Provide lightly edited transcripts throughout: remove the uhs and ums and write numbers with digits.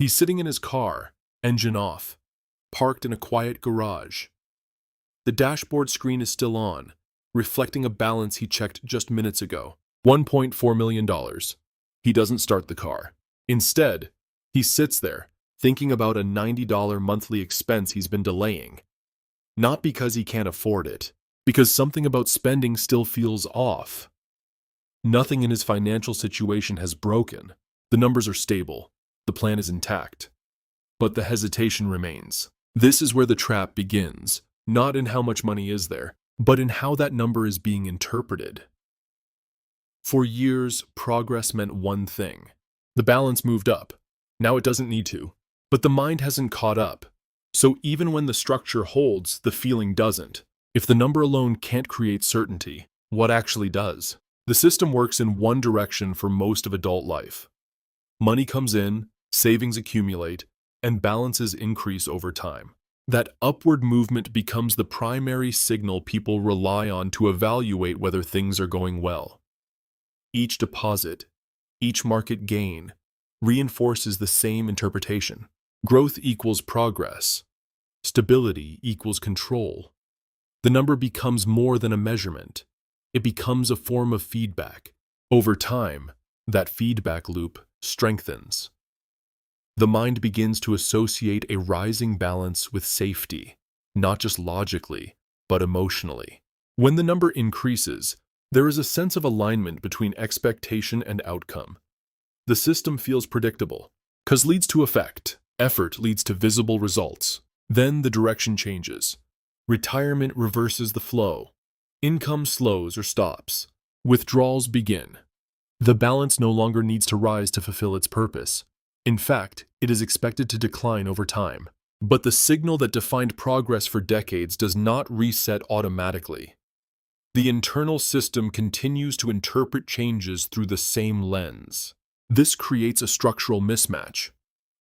He's sitting in his car, engine off, parked in a quiet garage. The dashboard screen is still on, reflecting a balance he checked just minutes ago. $1.4 million. He doesn't start the car. Instead, he sits there, thinking about a $90 monthly expense he's been delaying. Not because he can't afford it, because something about spending still feels off. Nothing in his financial situation has broken. The numbers are stable. The plan is intact. But the hesitation remains. This is where the trap begins, not in how much money is there, but in how that number is being interpreted. For years, progress meant one thing. The balance moved up. Now it doesn't need to. But the mind hasn't caught up. So even when the structure holds, the feeling doesn't. If the number alone can't create certainty, what actually does? The system works in one direction for most of adult life. Money comes in, savings accumulate, and balances increase over time. That upward movement becomes the primary signal people rely on to evaluate whether things are going well. Each deposit, each market gain, reinforces the same interpretation. Growth equals progress. Stability equals control. The number becomes more than a measurement. It becomes a form of feedback. Over time, that feedback loop strengthens. The mind begins to associate a rising balance with safety, not just logically, but emotionally. When the number increases, there is a sense of alignment between expectation and outcome. The system feels predictable. Cause leads to effect. Effort leads to visible results. Then the direction changes. Retirement reverses the flow. Income slows or stops. Withdrawals begin. The balance no longer needs to rise to fulfill its purpose. In fact, it is expected to decline over time. But the signal that defined progress for decades does not reset automatically. The internal system continues to interpret changes through the same lens. This creates a structural mismatch.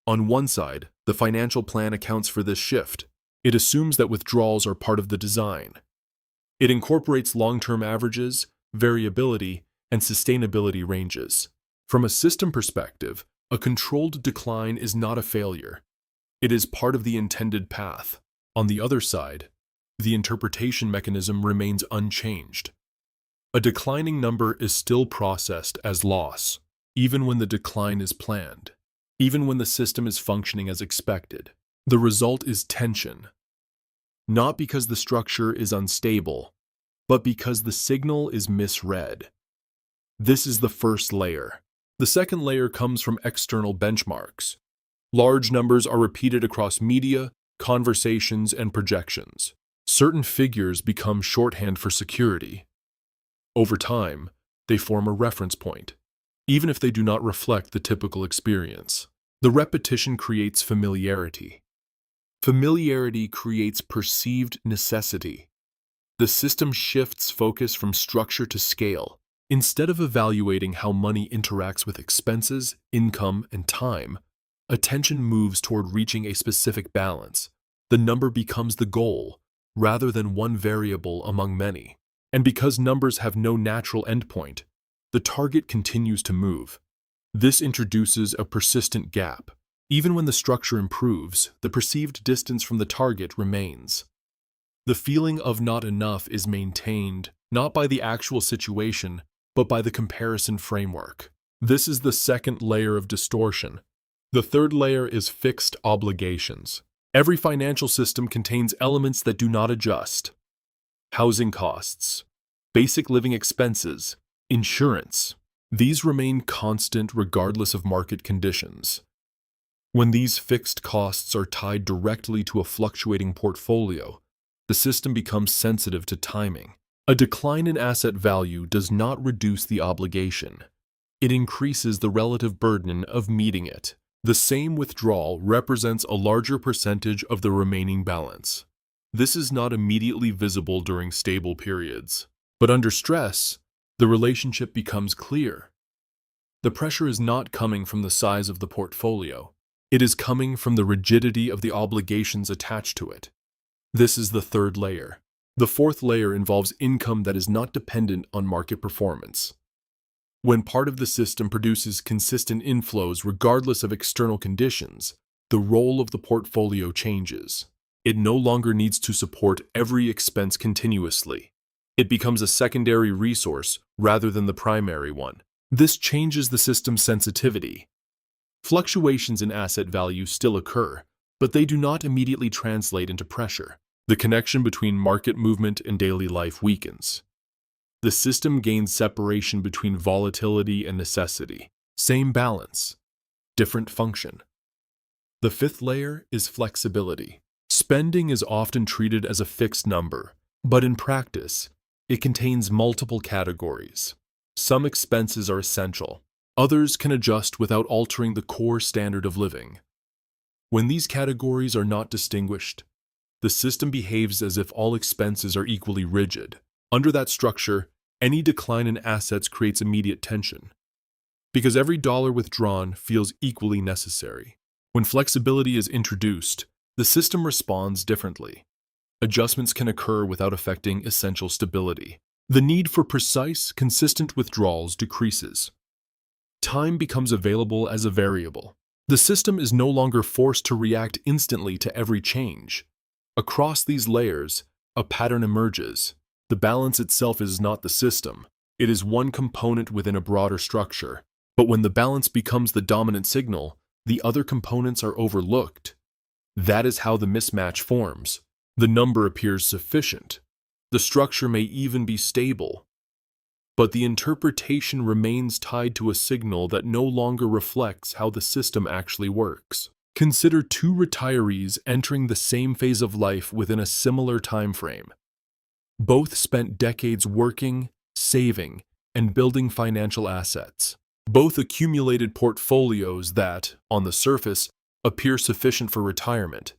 On one side, the financial plan accounts for this shift. It assumes that withdrawals are part of the design. It incorporates long-term averages, variability, and sustainability ranges. From a system perspective, a controlled decline is not a failure. It is part of the intended path. On the other side, the interpretation mechanism remains unchanged. A declining number is still processed as loss, even when the decline is planned, even when the system is functioning as expected. The result is tension. Not because the structure is unstable, but because the signal is misread. This is the first layer. The second layer comes from external benchmarks. Large numbers are repeated across media, conversations, and projections. Certain figures become shorthand for security. Over time, they form a reference point, even if they do not reflect the typical experience. The repetition creates familiarity. Familiarity creates perceived necessity. The system shifts focus from structure to scale. Instead of evaluating how money interacts with expenses, income, and time, attention moves toward reaching a specific balance. The number becomes the goal, rather than one variable among many. And because numbers have no natural endpoint, the target continues to move. This introduces a persistent gap. Even when the structure improves, the perceived distance from the target remains. The feeling of not enough is maintained, not by the actual situation, but by the comparison framework. This is the second layer of distortion. The third layer is fixed obligations. Every financial system contains elements that do not adjust. Housing costs, basic living expenses, insurance. These remain constant regardless of market conditions. When these fixed costs are tied directly to a fluctuating portfolio, the system becomes sensitive to timing. A decline in asset value does not reduce the obligation. It increases the relative burden of meeting it. The same withdrawal represents a larger percentage of the remaining balance. This is not immediately visible during stable periods. But under stress, the relationship becomes clear. The pressure is not coming from the size of the portfolio. It is coming from the rigidity of the obligations attached to it. This is the third layer. The fourth layer involves income that is not dependent on market performance. When part of the system produces consistent inflows regardless of external conditions, the role of the portfolio changes. It no longer needs to support every expense continuously. It becomes a secondary resource rather than the primary one. This changes the system's sensitivity. Fluctuations in asset value still occur, but they do not immediately translate into pressure. The connection between market movement and daily life weakens. The system gains separation between volatility and necessity. Same balance, different function. The fifth layer is flexibility. Spending is often treated as a fixed number, but in practice, it contains multiple categories. Some expenses are essential. Others can adjust without altering the core standard of living. When these categories are not distinguished, the system behaves as if all expenses are equally rigid. Under that structure, any decline in assets creates immediate tension, because every dollar withdrawn feels equally necessary. When flexibility is introduced, the system responds differently. Adjustments can occur without affecting essential stability. The need for precise, consistent withdrawals decreases. Time becomes available as a variable. The system is no longer forced to react instantly to every change. Across these layers, a pattern emerges. The balance itself is not the system. It is one component within a broader structure. But when the balance becomes the dominant signal, the other components are overlooked. That is how the mismatch forms. The number appears sufficient. The structure may even be stable. But the interpretation remains tied to a signal that no longer reflects how the system actually works. Consider two retirees entering the same phase of life within a similar time frame. Both spent decades working, saving, and building financial assets. Both accumulated portfolios that, on the surface, appear sufficient for retirement,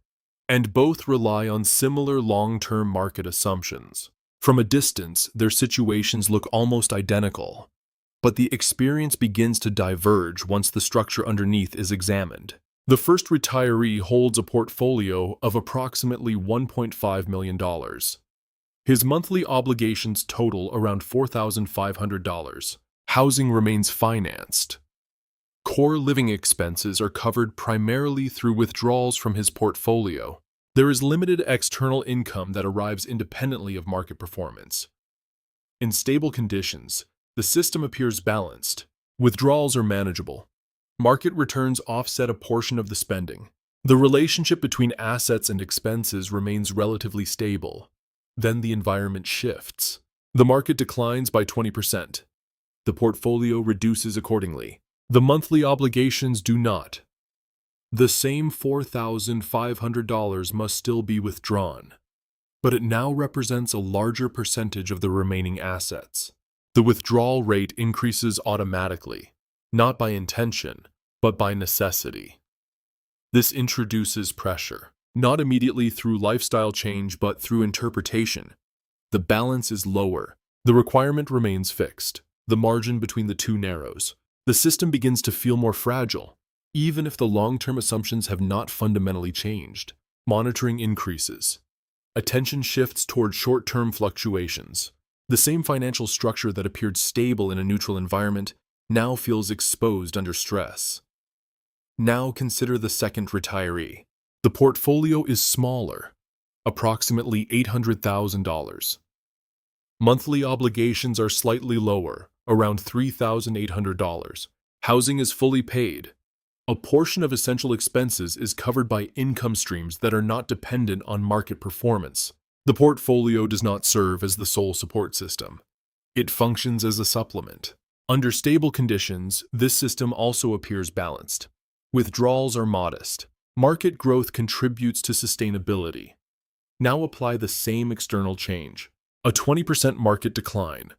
and both rely on similar long-term market assumptions. From a distance, their situations look almost identical, but the experience begins to diverge once the structure underneath is examined. The first retiree holds a portfolio of approximately $1.5 million. His monthly obligations total around $4,500. Housing remains financed. Core living expenses are covered primarily through withdrawals from his portfolio. There is limited external income that arrives independently of market performance. In stable conditions, the system appears balanced. Withdrawals are manageable. Market returns offset a portion of the spending. The relationship between assets and expenses remains relatively stable. Then the environment shifts. The market declines by 20%. The portfolio reduces accordingly. The monthly obligations do not. The same $4,500 must still be withdrawn, but it now represents a larger percentage of the remaining assets. The withdrawal rate increases automatically, not by intention, but by necessity. This introduces pressure, not immediately through lifestyle change, but through interpretation. The balance is lower. The requirement remains fixed. The margin between the two narrows. The system begins to feel more fragile, even if the long-term assumptions have not fundamentally changed. Monitoring increases. Attention shifts toward short-term fluctuations. The same financial structure that appeared stable in a neutral environment now feels exposed under stress. Now consider the second retiree. The portfolio is smaller, approximately $800,000. Monthly obligations are slightly lower, around $3,800. Housing is fully paid. A portion of essential expenses is covered by income streams that are not dependent on market performance. The portfolio does not serve as the sole support system. It functions as a supplement. Under stable conditions, this system also appears balanced. Withdrawals are modest. Market growth contributes to sustainability. Now apply the same external change. A 20% market decline.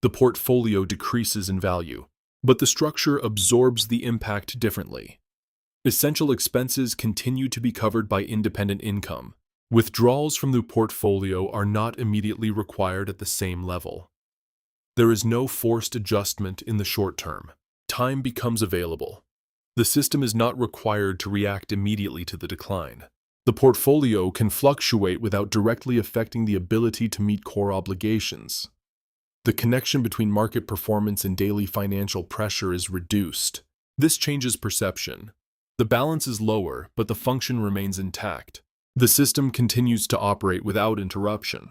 The portfolio decreases in value, but the structure absorbs the impact differently. Essential expenses continue to be covered by independent income. Withdrawals from the portfolio are not immediately required at the same level. There is no forced adjustment in the short term. Time becomes available. The system is not required to react immediately to the decline. The portfolio can fluctuate without directly affecting the ability to meet core obligations. The connection between market performance and daily financial pressure is reduced. This changes perception. The balance is lower, but the function remains intact. The system continues to operate without interruption.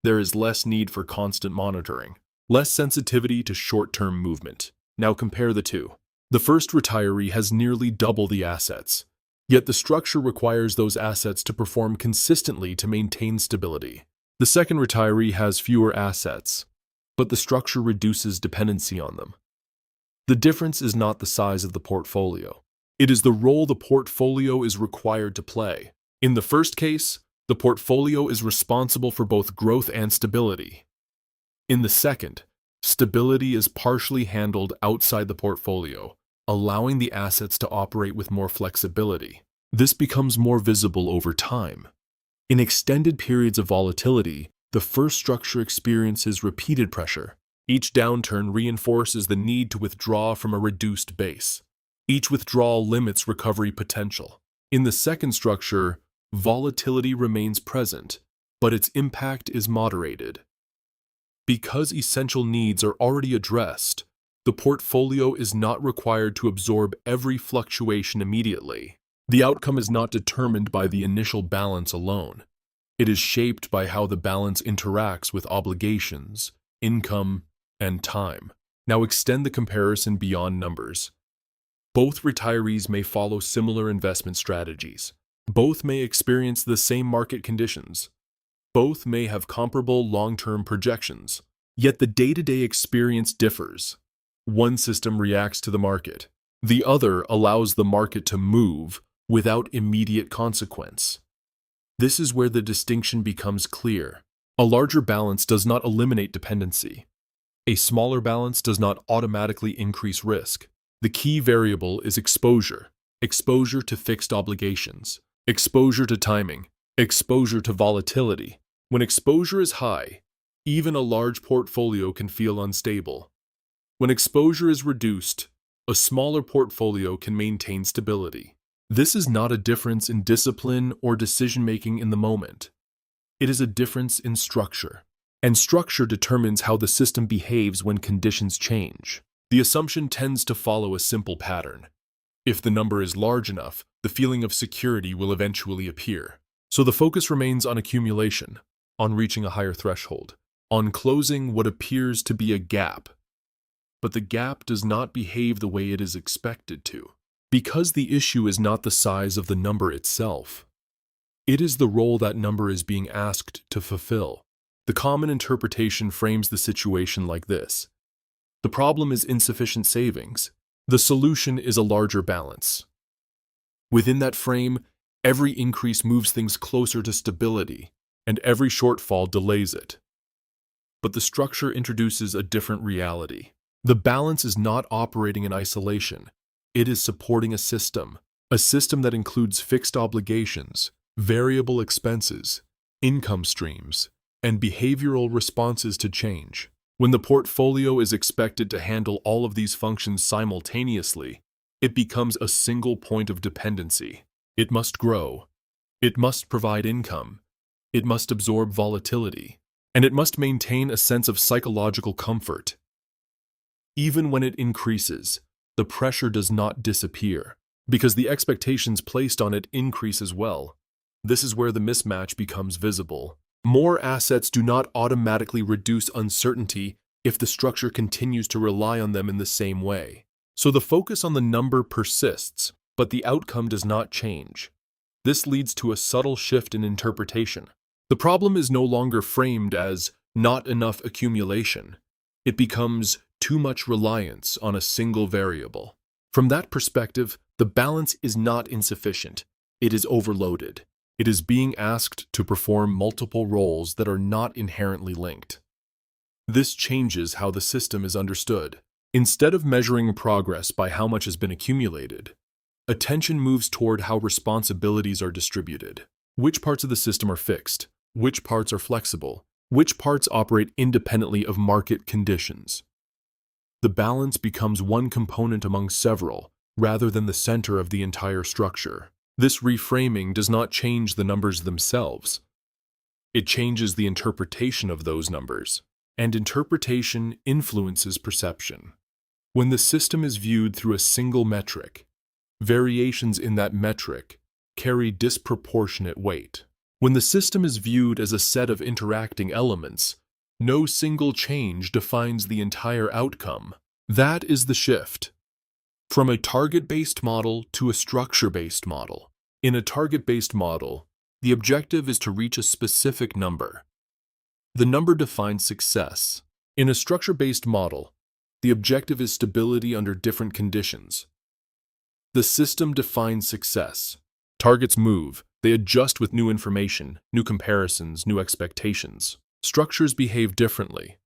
There is less need for constant monitoring, less sensitivity to short-term movement. Now compare the two. The first retiree has nearly double the assets, yet the structure requires those assets to perform consistently to maintain stability. The second retiree has fewer assets, but the structure reduces dependency on them. The difference is not the size of the portfolio. It is the role the portfolio is required to play. In the first case, the portfolio is responsible for both growth and stability. In the second, stability is partially handled outside the portfolio, allowing the assets to operate with more flexibility. This becomes more visible over time. In extended periods of volatility, the first structure experiences repeated pressure. Each downturn reinforces the need to withdraw from a reduced base. Each withdrawal limits recovery potential. In the second structure, volatility remains present, but its impact is moderated. Because essential needs are already addressed, the portfolio is not required to absorb every fluctuation immediately. The outcome is not determined by the initial balance alone. It is shaped by how the balance interacts with obligations, income, and time. Now extend the comparison beyond numbers. Both retirees may follow similar investment strategies. Both may experience the same market conditions. Both may have comparable long-term projections. Yet the day-to-day experience differs. One system reacts to the market. The other allows the market to move without immediate consequence. This is where the distinction becomes clear. A larger balance does not eliminate dependency. A smaller balance does not automatically increase risk. The key variable is exposure. Exposure to fixed obligations. Exposure to timing. Exposure to volatility. When exposure is high, even a large portfolio can feel unstable. When exposure is reduced, a smaller portfolio can maintain stability. This is not a difference in discipline or decision-making in the moment. It is a difference in structure. And structure determines how the system behaves when conditions change. The assumption tends to follow a simple pattern. If the number is large enough, the feeling of security will eventually appear. So the focus remains on accumulation, on reaching a higher threshold, on closing what appears to be a gap. But the gap does not behave the way it is expected to. Because the issue is not the size of the number itself. It is the role that number is being asked to fulfill. The common interpretation frames the situation like this. The problem is insufficient savings. The solution is a larger balance. Within that frame, every increase moves things closer to stability, and every shortfall delays it. But the structure introduces a different reality. The balance is not operating in isolation. It is supporting a system that includes fixed obligations, variable expenses, income streams, and behavioral responses to change. When the portfolio is expected to handle all of these functions simultaneously, it becomes a single point of dependency. It must grow. It must provide income. It must absorb volatility. And it must maintain a sense of psychological comfort. Even when it increases, the pressure does not disappear, because the expectations placed on it increase as well. This is where the mismatch becomes visible. More assets do not automatically reduce uncertainty if the structure continues to rely on them in the same way. So the focus on the number persists, but the outcome does not change. This leads to a subtle shift in interpretation. The problem is no longer framed as not enough accumulation. It becomes too much reliance on a single variable. From that perspective, the balance is not insufficient. It is overloaded. It is being asked to perform multiple roles that are not inherently linked. This changes how the system is understood. Instead of measuring progress by how much has been accumulated, attention moves toward how responsibilities are distributed. Which parts of the system are fixed? Which parts are flexible? Which parts operate independently of market conditions? The balance becomes one component among several, rather than the center of the entire structure. This reframing does not change the numbers themselves. It changes the interpretation of those numbers. and interpretation influences perception. When the system is viewed through a single metric, variations in that metric carry disproportionate weight. When the system is viewed as a set of interacting elements, no single change defines the entire outcome. That is the shift from a target-based model to a structure-based model. In a target-based model, the objective is to reach a specific number. The number defines success. In a structure-based model, the objective is stability under different conditions. The system defines success. Targets move. They adjust with new information, new comparisons, new expectations. Structures behave differently.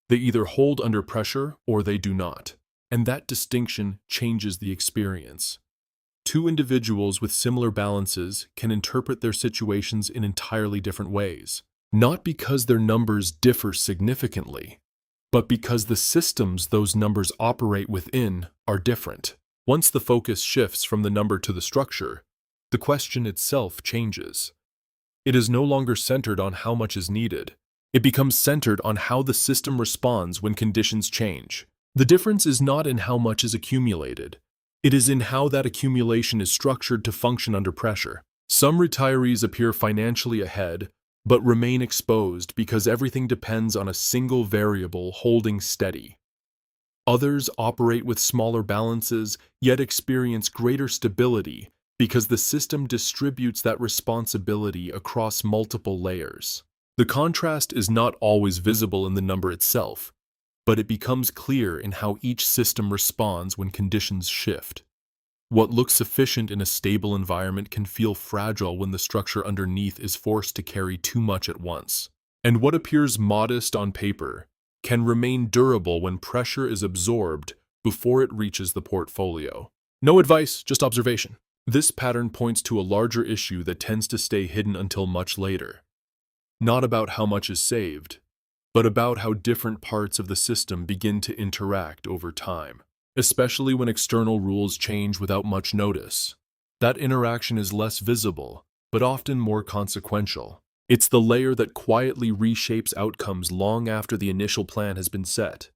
They either hold under pressure or they do not. And that distinction changes the experience. Two individuals with similar balances can interpret their situations in entirely different ways, not because their numbers differ significantly, but because the systems those numbers operate within are different. Once the focus shifts from the number to the structure, the question itself changes. It is no longer centered on how much is needed. It becomes centered on how the system responds when conditions change. The difference is not in how much is accumulated. It is in how that accumulation is structured to function under pressure. Some retirees appear financially ahead, but remain exposed because everything depends on a single variable holding steady. Others operate with smaller balances, yet experience greater stability because the system distributes that responsibility across multiple layers. The contrast is not always visible in the number itself, but it becomes clear in how each system responds when conditions shift. What looks sufficient in a stable environment can feel fragile when the structure underneath is forced to carry too much at once. And what appears modest on paper can remain durable when pressure is absorbed before it reaches the portfolio. No advice, just observation. This pattern points to a larger issue that tends to stay hidden until much later. Not about how much is saved, but about how different parts of the system begin to interact over time, especially when external rules change without much notice. That interaction is less visible, but often more consequential. It's the layer that quietly reshapes outcomes long after the initial plan has been set.